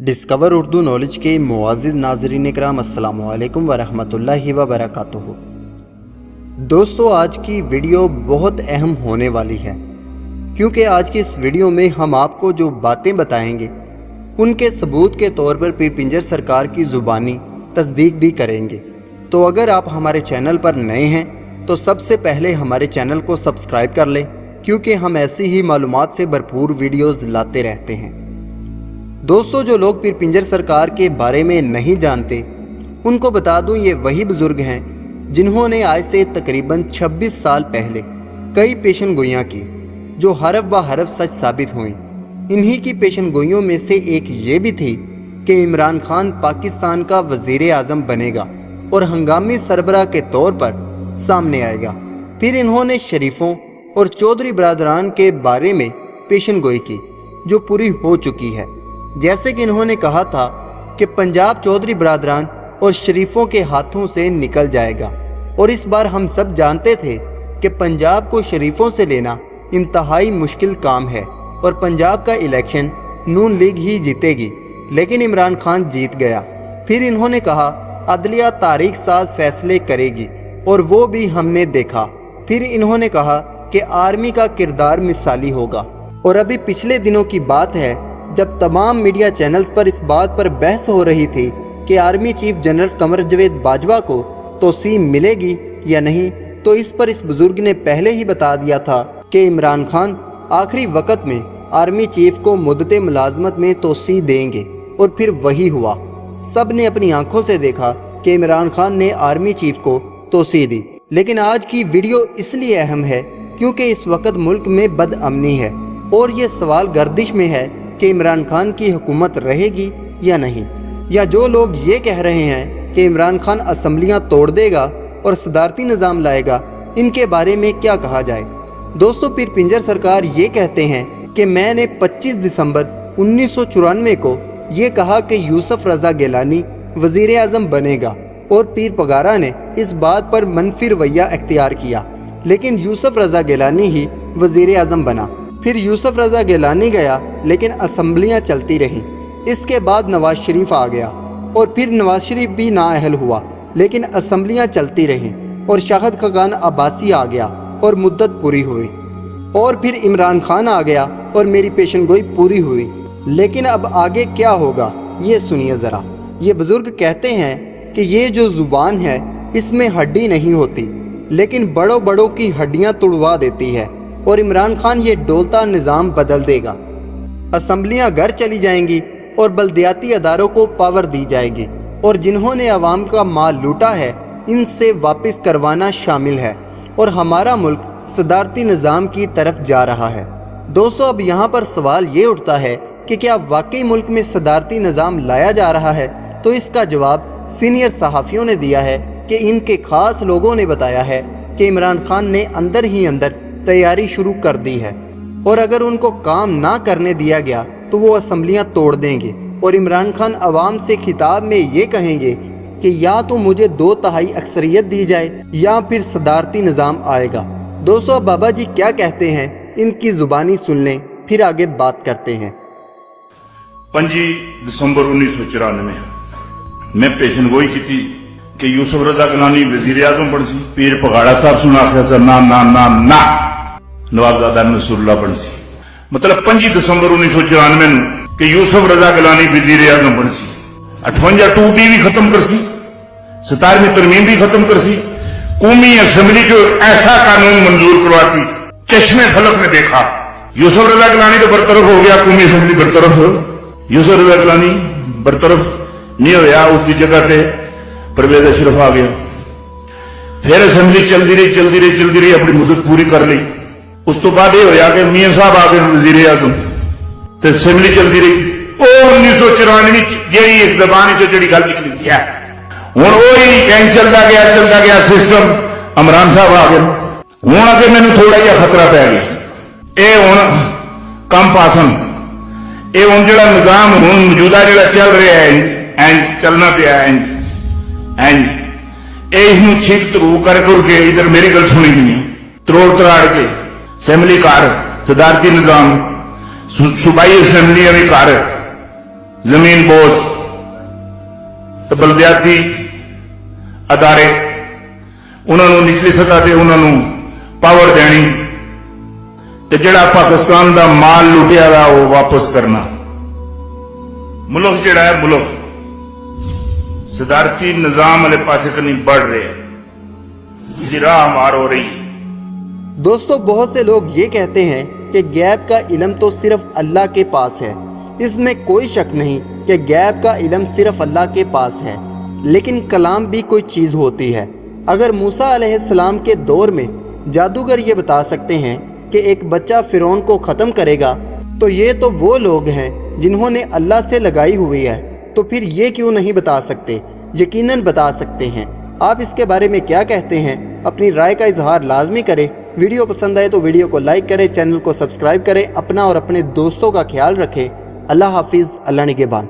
Discover Urdu knowledge के मुआज़िज़ नाज़रीन कराम अस्सलामु अलैकुम वरहमतुल्लाहि वबरकातुहू। दोस्तों, आज की वीडियो बहुत अहम होने वाली है क्योंकि आज की इस वीडियो में हम आपको जो बातें बताएंगे उनके सबूत के तौर पर पीर पिंजर सरकार की ज़ुबानी तस्दीक भी करेंगे। तो अगर आप हमारे चैनल पर नए हैं तो सबसे पहले हमारे चैनल को सब्सक्राइब कर लें क्योंकि हम ऐसी ही मालूमात से भरपूर वीडियोज़ लाते रहते हैं। दोस्तों, जो लोग पीर पिंजर सरकार के बारे में नहीं जानते उनको बता दूं, ये वही बुज़ुर्ग हैं जिन्होंने आज से तकरीबन 26 साल पहले कई पेशन गोइयाँ की जो हरफ ब हरफ सच साबित हुई। इन्हीं की पेशन गोइयों में से एक ये भी थी कि इमरान खान पाकिस्तान का वज़ीर आज़म बनेगा और हंगामी सरबराह के तौर पर सामने आएगा। फिर इन्होंने शरीफों और चौधरी बरादरान के बारे में पेशन गोई की जो पूरी हो चुकी है। जैसे कि इन्होंने कहा था कि पंजाब चौधरी बरादरान और शरीफों के हाथों से निकल जाएगा, और इस बार हम सब जानते थे कि पंजाब को शरीफों से लेना इंतहाई मुश्किल काम है और पंजाब का इलेक्शन नून लीग ही जीतेगी, लेकिन इमरान खान जीत गया। फिर इन्होंने कहा अदलिया तारीख साज फैसले करेगी और वो भी हमने देखा। फिर इन्होंने कहा कि आर्मी का किरदार मिसाली होगा, और अभी पिछले दिनों की बात है जब तमाम मीडिया चैनल्स पर इस बात पर बहस हो रही थी कि आर्मी चीफ जनरल कमर जवेद बाजवा को तोसीम मिलेगी या नहीं, तो इस पर इस बुजुर्ग ने पहले ही बता दिया था कि इमरान खान आखिरी वक्त में आर्मी चीफ को मुद्दते मुलाजमत में तोसी देंगे, और फिर वही हुआ। सब ने अपनी आंखों से देखा कि इमरान खान ने आर्मी चीफ को तोसी दी। लेकिन आज की वीडियो इसलिए अहम है क्योंकि इस वक्त मुल्क में बदअमनी है और ये सवाल गर्दिश में है कि इमरान खान की हुकूमत रहेगी या नहीं, या जो लोग ये कह रहे हैं कि इमरान खान असम्बलियां तोड़ देगा और सदारती निज़ाम लाएगा, इनके बारे में क्या कहा जाए। दोस्तों, पीर पिंजर सरकार ये कहते हैं कि मैंने 25 दिसंबर 1994 को ये कहा कि यूसुफ रज़ा गिलानी वज़ीर आज़म बनेगा, और पीर पगारा ने इस बात पर मनफी रवैया अख्तियार किया, लेकिन यूसुफ रज़ा गिलानी ही वज़ीर आज़म बना। फिर यूसुफ रज़ा गिलानी गया लेकिन असम्बलियाँ चलती रहीं। इसके बाद नवाज शरीफ आ गया और फिर नवाज शरीफ भी नाअहल हुआ लेकिन असम्बलियाँ चलती रहीं, और शाहिद खगान अब्बासी आ गया और मुद्दत पूरी हुई, और फिर इमरान खान आ गया और मेरी पेशन गोई पूरी हुई। लेकिन अब आगे क्या होगा ये सुनिए ज़रा। ये बुज़ुर्ग कहते हैं कि ये जो ज़ुबान है इसमें हड्डी नहीं होती लेकिन बड़ों बड़ों की हड्डियाँ तुड़वा देती है, और इमरान खान ये डोलता निज़ाम बदल देगा। असम्बलियाँ घर चली जाएंगी और बल्दियाती अदारों को पावर दी जाएगी, और जिन्होंने अवाम का माल लूटा है इनसे वापस करवाना शामिल है, और हमारा मुल्क सदारती निज़ाम की तरफ जा रहा है। दोस्तों, अब यहाँ पर सवाल ये उठता है कि क्या वाकई मुल्क में सदारती निज़ाम लाया जा रहा है, तो इसका जवाब सीनियर सहाफ़ियों ने दिया है कि इनके ख़ास लोगों ने बताया है कि इमरान खान ने अंदर ही अंदर तैयारी शुरू कर दी है, और अगर उनको काम ना करने दिया गया तो वो असम्बलियाँ तोड़ देंगे, और इमरान खान अवाम से खिताब में ये कहेंगे कि या तो मुझे 2/3 अक्सरियत दी जाए या फिर सदारती निज़ाम आएगा। दोस्तों, अब बाबा जी क्या कहते हैं इनकी ज़ुबानी सुन लें, फिर आगे बात करते हैं। 25 दिसंबर 1994 मैं पेशन गोई की थी कि यूसुफ रज़ा गिलानी वज़ीर आज़म बन सी। पीर पगाड़ा साहब सुना आखिया ना ना ना ना नवाबजादा नसरुल्लाह बन सी। मतलब 25 दिसंबर 1994 कि यूसुफ रज़ा गिलानी वज़ीर आज़म बन सी। 58 2T भी खत्म कर सी, 17वीं तरमीम भी खत्म कर सी, कौमी असम्बली को ऐसा कानून मंजूर करवा सी। चश्मे फलक ने देखा यूसुफ रज़ा गिलानी तो बरतरफ हो गया, कौमी असम्बली बरतरफ हो, यूसुफ रज़ा गिलानी बरतरफ नहीं होया, उसकी जगह पे परवेज अशरफ आ गया। फिर असम्बली चलती रही अपनी मुद्दत पूरी कर ली। उस तो बाद यह होया कि मियां साहब आ गए वज़ीर आज़म, तो असम्बली चलती रही। 1994 जी एक जबान जी गल निकली है, हुण वही चलता गया सिस्टम। इमरान साहब आ गए, हुण अगे मैनू थोड़ा जिहा खतरा पै गया। ये हुण कम पासन, ये हुण जिहड़ा निज़ाम हुण मौजूदा जिहड़ा चल रहा है चलना पिया इसनूं छिक तरू करके इधर मेरी गल सुनी नहीं, त्रोड़ तराड़ के असैम्बली घर सदारती निज़ाम सूबाई असैम्बलियां भी घर ਜ਼ਮੀਨ ਬੋਝ ਤੇ ਬਲਦਿਆਤੀ ਅਦਾਰੇ ਉਹਨਾਂ ਨੂੰ ਨਿਚਲੀ ਸਤ੍ਹਾ ਤੇ ਉਹਨਾਂ ਨੂੰ ਪਾਵਰ ਦੇਣੀ ਤੇ ਜਿਹੜਾ ਪਾਕਿਸਤਾਨ ਦਾ ਮਾਲ ਲੁੱਟਿਆ ਵਾ ਉਹ ਵਾਪਸ ਕਰਨਾ। ਮੁਲਕ ਜਿਹੜਾ ਹੈ ਮੁਲਕ सदारती निजाम वाले पासे कहीं बढ़ रहे हैं, जी राह हमार हो रही है। दोस्तों बहुत से लोग ये कहते हैं कि गैब का इल्म तो सिर्फ अल्लाह के पास है। इसमें कोई शक नहीं कि गैब का इल्म सिर्फ अल्लाह के पास है, लेकिन कलाम भी कोई चीज़ होती है। अगर मूसा अलैहिस्सलाम के दौर में जादूगर ये बता सकते हैं कि एक बच्चा फ़िरौन को ख़त्म करेगा, तो ये तो वो लोग हैं जिन्होंने अल्लाह से लगाई हुई है, तो फिर ये क्यों नहीं बता सकते? यकीनन बता सकते हैं। आप इसके बारे में क्या कहते हैं? अपनी राय का इजहार लाजमी करें। वीडियो पसंद आए तो वीडियो को लाइक करें, चैनल को सब्सक्राइब करें, अपना और अपने दोस्तों का ख्याल रखें। अल्लाह हाफिज़, अल्लाह निगहबान।